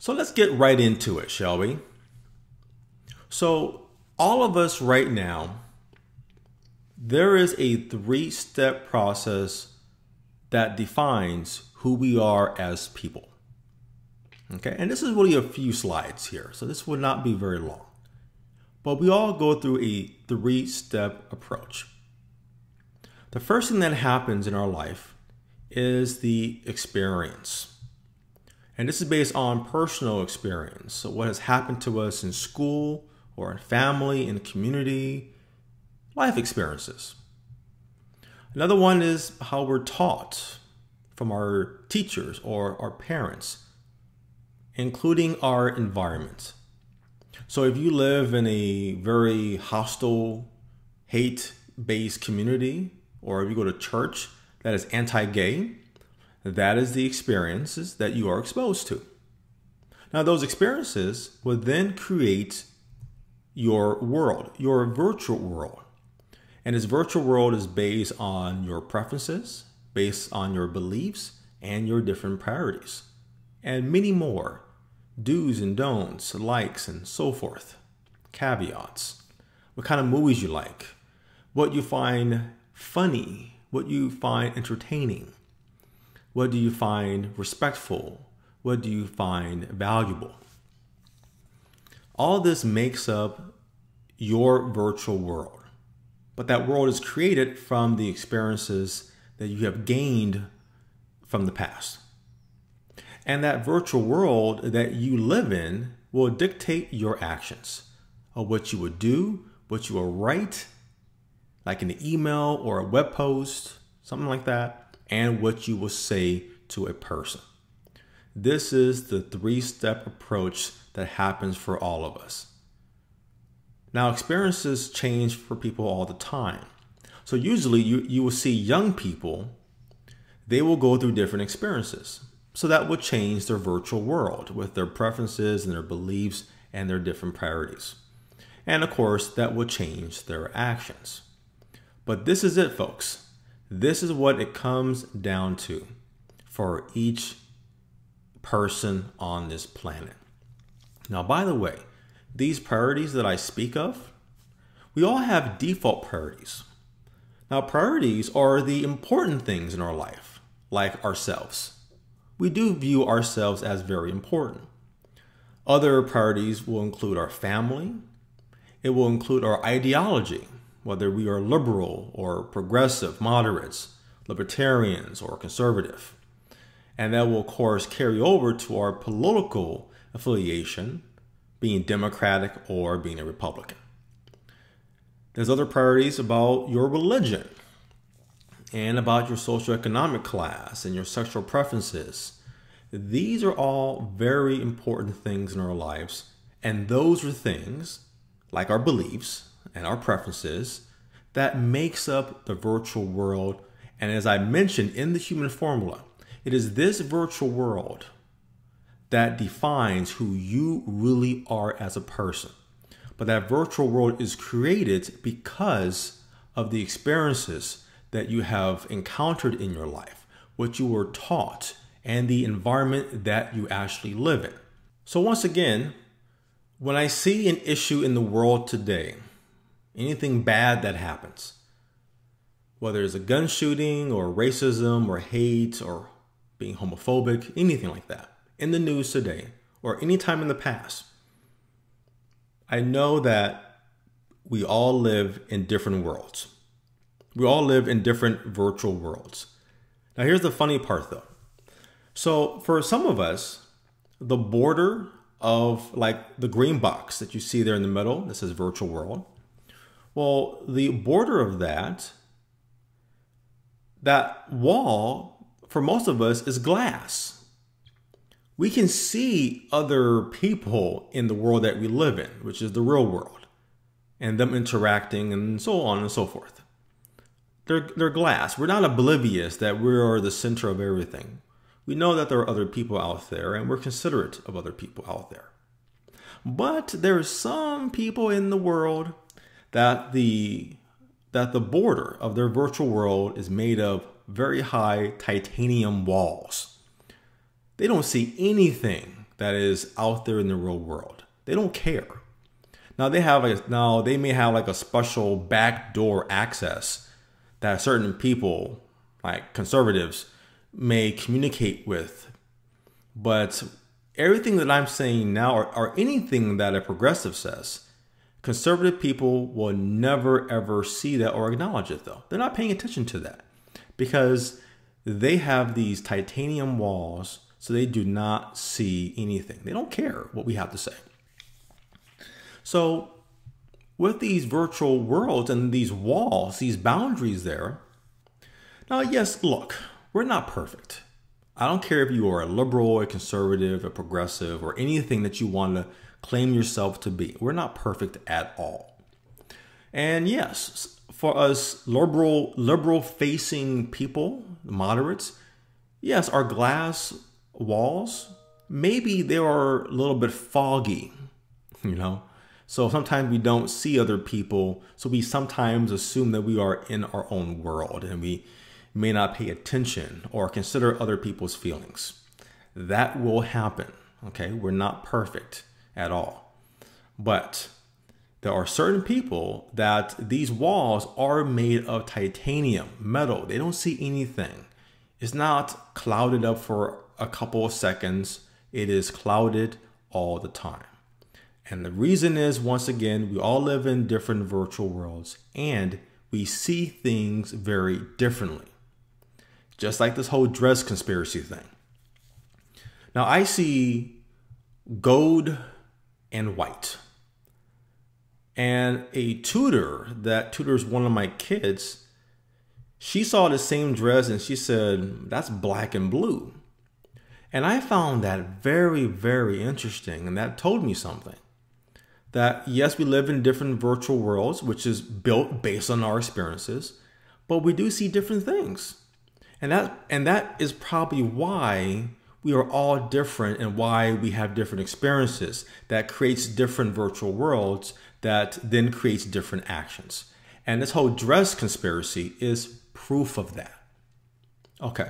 So let's get right into it, shall we? So all of us right now, there is a 3-step process that defines who we are as people. Okay, and this is really a few slides here, so this will not be very long. But we all go through a 3-step approach. The first thing that happens in our life is the experience. And this is based on personal experience. So what has happened to us in school or in family, in community, life experiences. Another one is how we're taught from our teachers or our parents, including our environment. So if you live in a very hostile, hate-based community, or if you go to church that is anti-gay, that is the experiences that you are exposed to. Now, those experiences will then create your world, your virtual world. And this virtual world is based on your preferences, based on your beliefs, and your different priorities, and many more do's and don'ts, likes, and so forth, caveats, what kind of movies you like, what you find funny, what you find entertaining, what do you find respectful, what do you find valuable. All this makes up your virtual world, but that world is created from the experiences that you have gained from the past. And that virtual world that you live in will dictate your actions of what you would do, what you will write, like in an email or a web post, something like that, and what you will say to a person. This is the 3-step approach that happens for all of us. Now, experiences change for people all the time. So usually you will see young people, they will go through different experiences. So that will change their virtual world with their preferences and their beliefs and their different priorities. And of course, that will change their actions. But this is it, folks. This is what it comes down to for each person on this planet. Now, by the way, these priorities that I speak of, we all have default priorities. Now, priorities are the important things in our life, like ourselves. We do view ourselves as very important. Other priorities will include our family. It will include our ideology, whether we are liberal or progressive, moderates, libertarians, or conservative. And that will, of course, carry over to our political affiliation, being Democratic or being a Republican. There's other priorities about your religion and about your socioeconomic class and your sexual preferences. These are all very important things in our lives. And those are things, like our beliefs and our preferences, that makes up the virtual world. And as I mentioned in the human formula, it is this virtual world that defines who you really are as a person. But that virtual world is created because of the experiences that you have encountered in your life, what you were taught, and the environment that you actually live in. So once again, when I see an issue in the world today, anything bad that happens, whether it's a gun shooting or racism or hate or being homophobic, anything like that, in the news today or any time in the past, I know that we all live in different worlds. We all live in different virtual worlds. Now, here's the funny part, though. So for some of us, the border of like the green box that you see there in the middle, that says virtual world, well, the border of that wall, for most of us, is glass. We can see other people in the world that we live in, which is the real world, and them interacting and so on and so forth. They're glass. We're not oblivious that we are the center of everything. We know that there are other people out there, and we're considerate of other people out there. But there are some people in the world that the border of their virtual world is made of very high titanium walls. They don't see anything that is out there in the real world. They don't care. Now they may have like a special backdoor access that certain people, like conservatives, may communicate with. But everything that I'm saying now, or anything that a progressive says, conservative people will never ever see that or acknowledge it, though. They're not paying attention to that because they have these titanium walls, so they do not see anything. They don't care what we have to say. So with these virtual worlds and these walls, these boundaries there, now, yes, look, we're not perfect. I don't care if you are a liberal, a conservative, a progressive, or anything that you want to claim yourself to be. We're not perfect at all. And yes, for us liberal facing people, moderates, yes, our glass walls, maybe they are a little bit foggy, So sometimes we don't see other people. So we sometimes assume that we are in our own world and we may not pay attention or consider other people's feelings. That will happen. Okay. We're not perfect at all. But there are certain people that these walls are made of titanium, metal. They don't see anything. It's not clouded up for a couple of seconds. It is clouded all the time. And the reason is, once again, we all live in different virtual worlds and we see things very differently. Just like this whole dress conspiracy thing. Now I see gold and white. And a tutor that tutors one of my kids, she saw the same dress and she said, that's black and blue. And I found that very, very interesting. And that told me something. That yes, we live in different virtual worlds, which is built based on our experiences, but we do see different things. And that is probably why we are all different and why we have different experiences that creates different virtual worlds that then creates different actions. And this whole dress conspiracy is proof of that. Okay.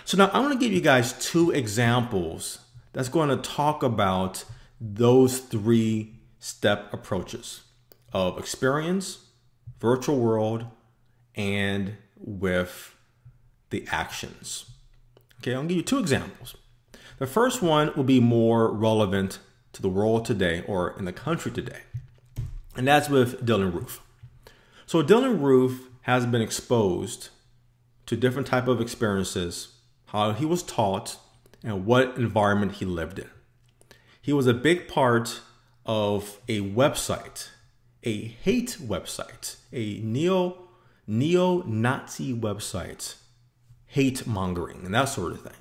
So now I'm going to give you guys 2 examples that's going to talk about those 3-step approaches of experience, virtual world, and with the actions. Okay, I'll give you 2 examples. The first one will be more relevant to the world today or in the country today. And that's with Dylann Roof. So Dylann Roof has been exposed to different type of experiences, how he was taught, and what environment he lived in. He was a big part of a website, a hate website, a neo-Nazi website, hate mongering and that sort of thing.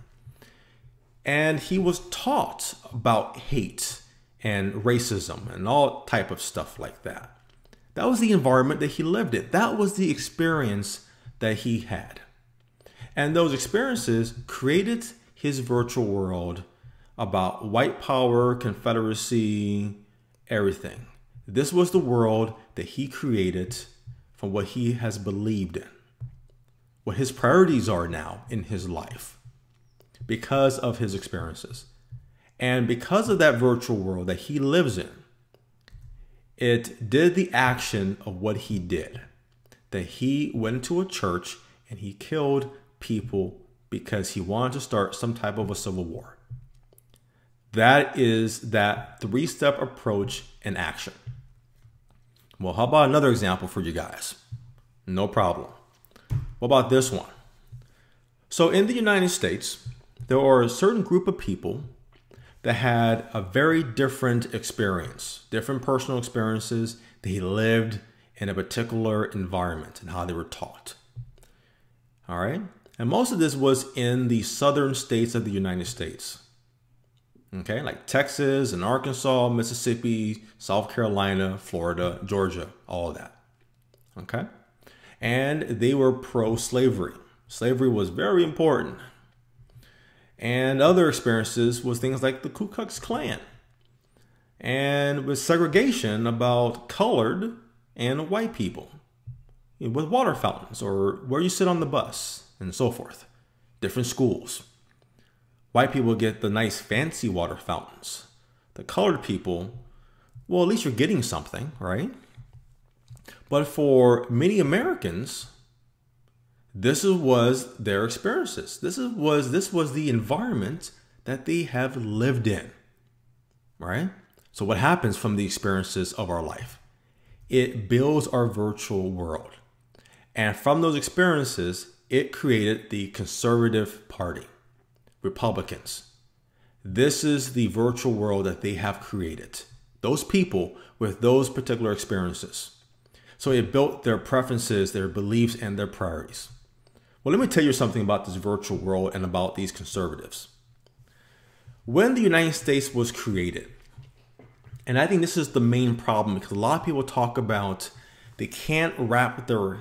And he was taught about hate and racism and all type of stuff like that. That was the environment that he lived in. That was the experience that he had. And those experiences created his virtual world about white power, Confederacy, everything. This was the world that he created from what he has believed in, what his priorities are now in his life because of his experiences. And because of that virtual world that he lives in, it did the action of what he did, that he went into a church and he killed people because he wanted to start some type of a civil war. That is that 3-step approach in action. Well, how about another example for you guys? No problem. What about this one? So in the United States, there are a certain group of people that had a very different experience, different personal experiences. They lived in a particular environment and how they were taught. All right. And most of this was in the southern states of the United States. Okay, like Texas and Arkansas, Mississippi, South Carolina, Florida, Georgia, all of that. Okay. And they were pro-slavery. Slavery was very important. And other experiences was things like the Ku Klux Klan. And with segregation about colored and white people. With water fountains or where you sit on the bus and so forth. Different schools. White people get the nice fancy water fountains. The colored people, well, at least you're getting something, right? But for many Americans, this was their experiences. This was the environment that they have lived in, right? So what happens from the experiences of our life? It builds our virtual world. And from those experiences, it created the Conservative Party, Republicans. This is the virtual world that they have created. Those people with those particular experiences. So it built their preferences, their beliefs, and their priorities. Well, let me tell you something about this virtual world and about these conservatives. When the United States was created, and I think this is the main problem because a lot of people talk about they can't wrap their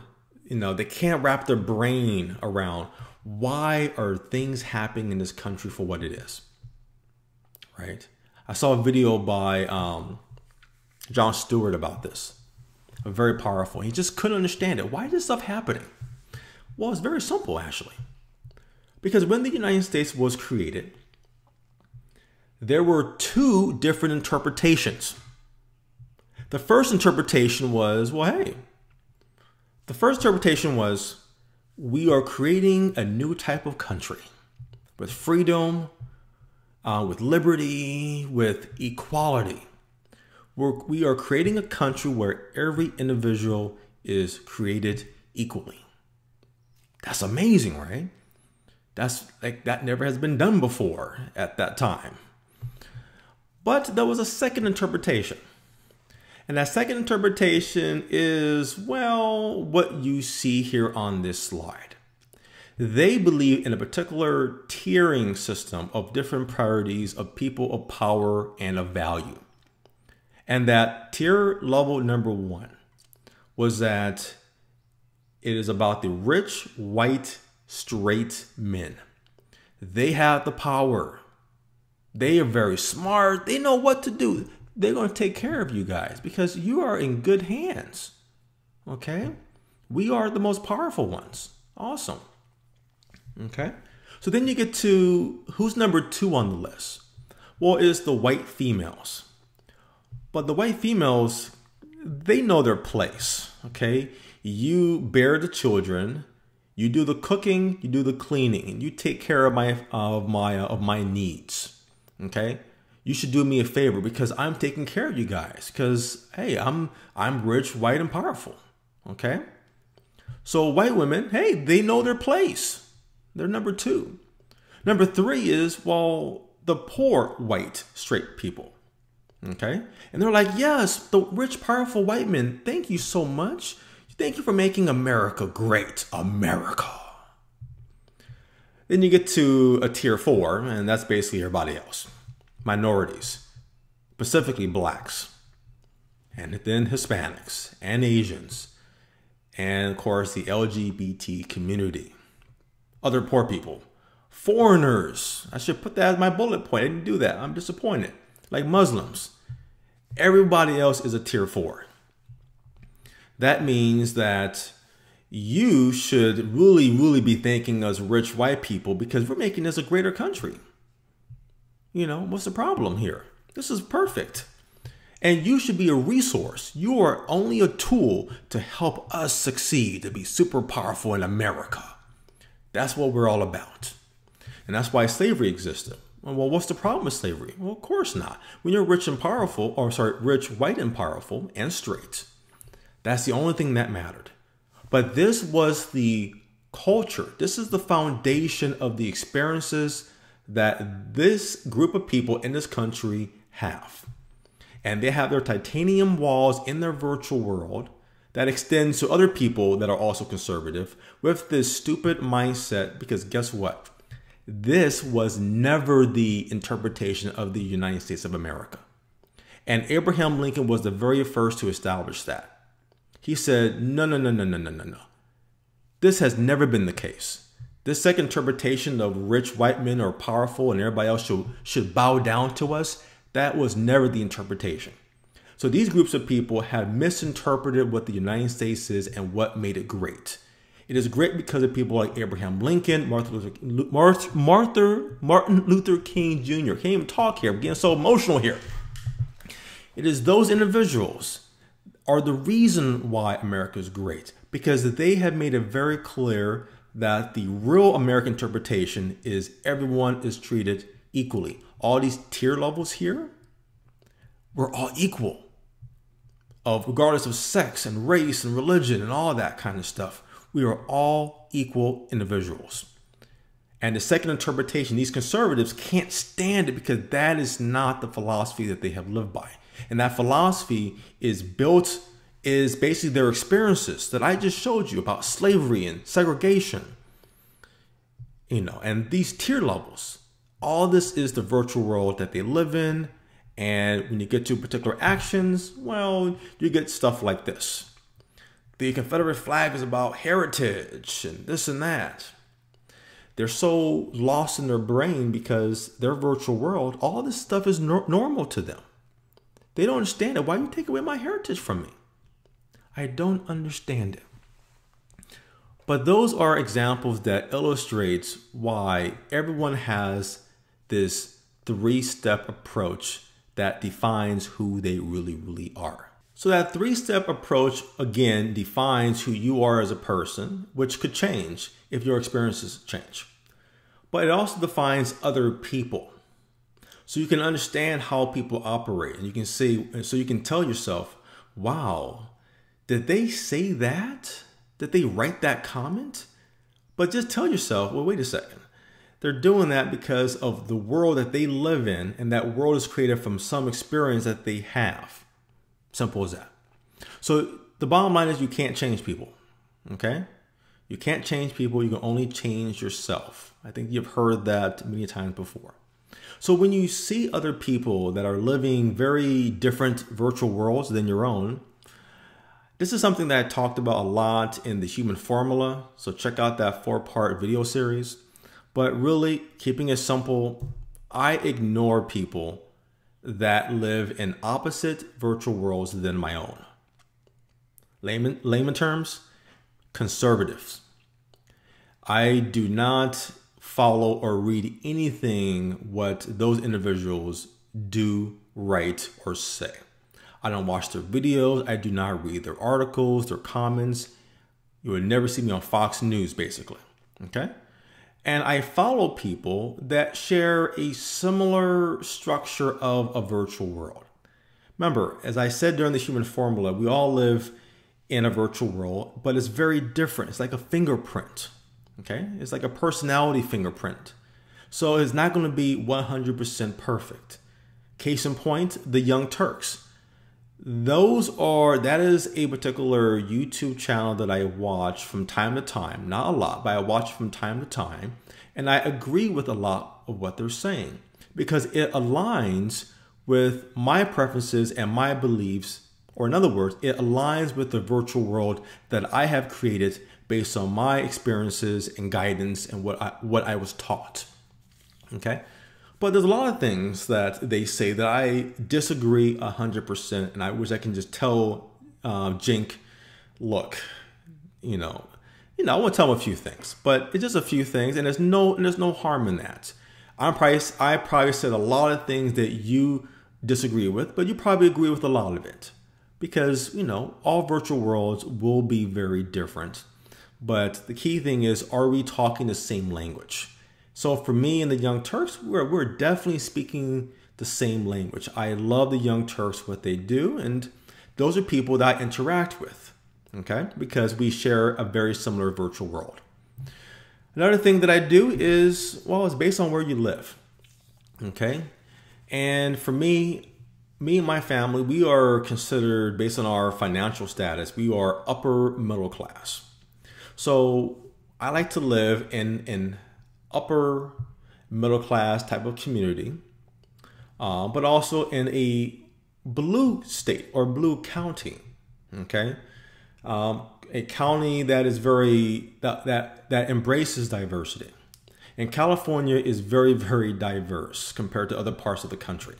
brain around why are things happening in this country for what it is, right? I saw a video by Jon Stewart about this, very powerful. He just couldn't understand it. Why is this stuff happening? Well, it's very simple, actually. Because when the United States was created, there were two different interpretations. The first interpretation was, we are creating a new type of country with freedom, with liberty, with equality. We are creating a country where every individual is created equally. That's amazing, right? That never has been done before at that time. But there was a second interpretation. And that second interpretation is, well, what you see here on this slide. They believe in a particular tiering system of different priorities of people of power and of value. And that tier level number one was that it is about the rich, white, straight men. They have the power. They are very smart. They know what to do. They're going to take care of you guys because you are in good hands. Okay? We are the most powerful ones. Awesome. Okay? So then you get to who's number two on the list? Well, it's the white females. But the white females, they know their place. Okay? You bear the children, you do the cooking, you do the cleaning, and you take care of my needs. Okay? You should do me a favor because I'm taking care of you guys. Because hey, I'm rich, white, and powerful. Okay? So white women, hey, they know their place. They're number two. Number three is, well, the poor white straight people. Okay? And they're like, yes, the rich, powerful white men, thank you so much. Thank you for making America great. America. Then you get to a tier four, and that's basically everybody else. Minorities, specifically blacks, and then Hispanics and Asians, and of course the LGBT community. Other poor people, foreigners. I should put that as my bullet point. I didn't do that. I'm disappointed. Like Muslims. Everybody else is a tier four. That means that you should really be thanking us rich white people because we're making this a greater country. You know, what's the problem here? This is perfect. And you should be a resource. You are only a tool to help us succeed, to be super powerful in America. That's what we're all about. And that's why slavery existed. Well, what's the problem with slavery? Well, of course not. When you're rich, white and powerful and straight, that's the only thing that mattered. But this was the culture. This is the foundation of the experiences that this group of people in this country have. And they have their titanium walls in their virtual world that extends to other people that are also conservative with this stupid mindset, because guess what? This was never the interpretation of the United States of America. And Abraham Lincoln was the very first to establish that. He said, no. This has never been the case. This second interpretation of rich white men are powerful and everybody else should bow down to us, that was never the interpretation. So these groups of people have misinterpreted what the United States is and what made it great. It is great because of people like Abraham Lincoln, Martin Luther King Jr. Can't even talk here. I'm getting so emotional here. It is those individuals are the reason why America is great, because they have made it very clear that the real American interpretation is everyone is treated equally. All these tier levels here, we're all equal, regardless of sex and race and religion and all that kind of stuff. We are all equal individuals. And the second interpretation, these conservatives can't stand it because that is not the philosophy that they have lived by. And that philosophy is basically their experiences that I just showed you about slavery and segregation, and these tier levels. All this is the virtual world that they live in. And when you get to particular actions, well, you get stuff like this. The Confederate flag is about heritage and this and that. They're so lost in their brain because their virtual world, all this stuff is normal to them. They don't understand it. Why do you take away my heritage from me? I don't understand it. But those are examples that illustrates why everyone has this 3-step approach that defines who they really, really are. So that 3-step approach, again, defines who you are as a person, which could change if your experiences change. But it also defines other people. So you can understand how people operate, and you can see, so you can tell yourself, wow, did they say that? Did they write that comment? But just tell yourself, well, wait a second. They're doing that because of the world that they live in, and that world is created from some experience that they have. Simple as that. So the bottom line is you can't change people, okay? You can't change people. You can only change yourself. I think you've heard that many times before. So when you see other people that are living very different virtual worlds than your own, this is something that I talked about a lot in the Human Formula. So check out that 4-part video series. But really, keeping it simple, I ignore people that live in opposite virtual worlds than my own. Layman terms, conservatives. I do not follow or read anything what those individuals do, write, or say. I don't watch their videos. I do not read their articles, their comments. You would never see me on Fox News, basically. Okay? And I follow people that share a similar structure of a virtual world. Remember, as I said during the Human Formula, we all live in a virtual world, but it's very different. It's like a fingerprint, okay? It's like a personality fingerprint. So it's not going to be 100% perfect. Case in point, the Young Turks. That is a particular YouTube channel that I watch from time to time. Not a lot, but I watch from time to time. And I agree with a lot of what they're saying because it aligns with my preferences and my beliefs, or in other words, it aligns with the virtual world that I have created based on my experiences and guidance and what I was taught. Okay? But there's a lot of things that they say that I disagree 100%, and I wish I can just tell Jink, look, I want to tell him a few things, but it's just a few things, and there's no harm in that. I probably said a lot of things that you disagree with, but you probably agree with a lot of it, because all virtual worlds will be very different. But the key thing is, are we talking the same language? So for me and the Young Turks, we're definitely speaking the same language. I love the Young Turks, what they do, and those are people that I interact with, okay? Because we share a very similar virtual world. Another thing that I do is, well, it's based on where you live, okay? And for me and my family, we are considered, based on our financial status, we are upper middle class. So I like to live in upper middle class type of community, but also in a blue state or blue county, okay? A county that is that embraces diversity. And California is very, very diverse compared to other parts of the country.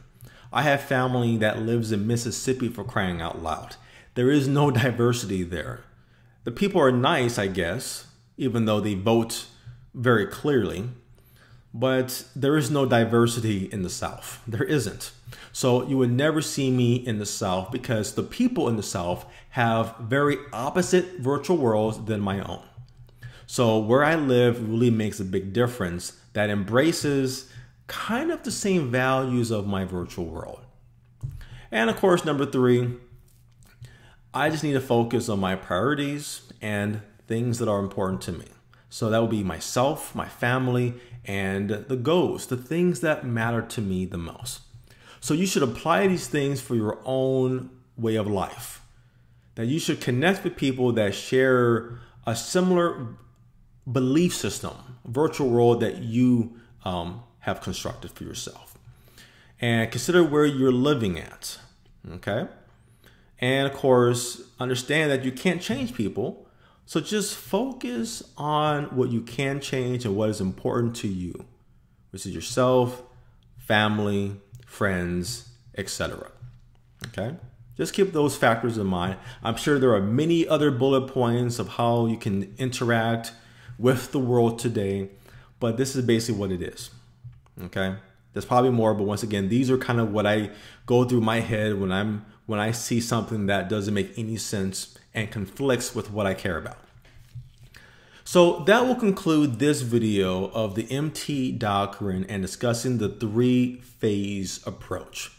I have family that lives in Mississippi, for crying out loud. There is no diversity there. The people are nice, I guess, even though they vote very clearly. But there is no diversity in the South. There isn't. So you would never see me in the South because the people in the South have very opposite virtual worlds than my own. So where I live really makes a big difference that embraces kind of the same values of my virtual world. And of course, number 3, I just need to focus on my priorities and things that are important to me. So that would be myself, my family, and the goals, the things that matter to me the most. So you should apply these things for your own way of life. That you should connect with people that share a similar belief system, virtual world that you have constructed for yourself. And consider where you're living at, okay? And of course, understand that you can't change people. So just focus on what you can change and what is important to you, which is yourself, family, friends, etc. Okay? Just keep those factors in mind. I'm sure there are many other bullet points of how you can interact with the world today, but this is basically what it is. Okay? There's probably more, but once again, these are kind of what I go through my head when I see something that doesn't make any sense and conflicts with what I care about. So that will conclude this video of the MT Doctrine and discussing the 3-phase approach.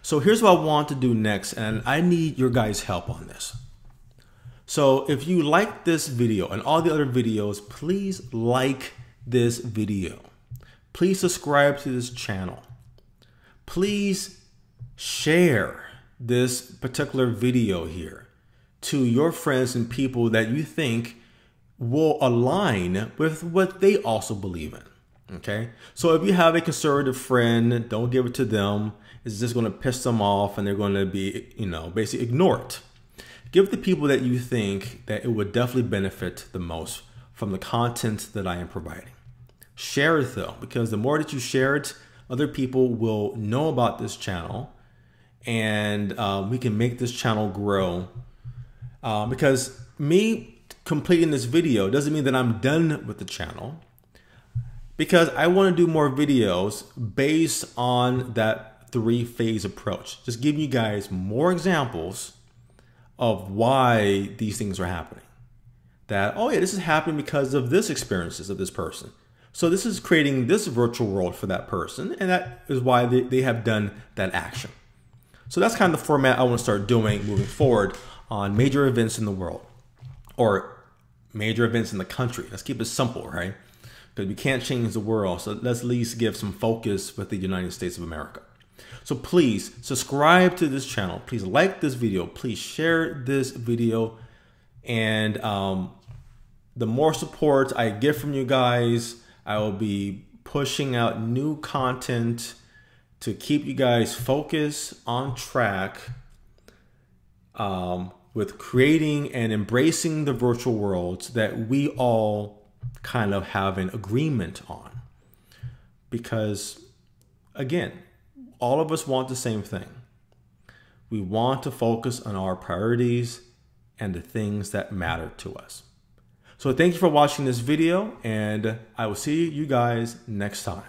So here's what I want to do next, and I need your guys' help on this. So if you like this video and all the other videos, please like this video. Please subscribe to this channel. Please share this particular video here to your friends and people that you think will align with what they also believe in. Okay, so if you have a conservative friend, don't give it to them. It's just going to piss them off and they're going to be, basically ignore it. Give it to people that you think that it would definitely benefit the most from the content that I am providing. Share it though, because the more that you share it, other people will know about this channel, and we can make this channel grow. Because me completing this video doesn't mean that I'm done with the channel, because I want to do more videos based on that 3-phase approach. Just giving you guys more examples of why these things are happening. That, oh yeah, this is happening because of this experiences of this person. So this is creating this virtual world for that person, and that is why they have done that action. So that's kind of the format I want to start doing moving forward on major events in the world, or major events in the country. Let's keep it simple, right? Because we can't change the world, so let's at least give some focus with the United States of America. So please subscribe to this channel. Please like this video. Please share this video. And the more support I get from you guys, I will be pushing out new content to keep you guys focused on track with creating and embracing the virtual worlds that we all kind of have an agreement on. Because, again, all of us want the same thing. We want to focus on our priorities and the things that matter to us. So thank you for watching this video, and I will see you guys next time.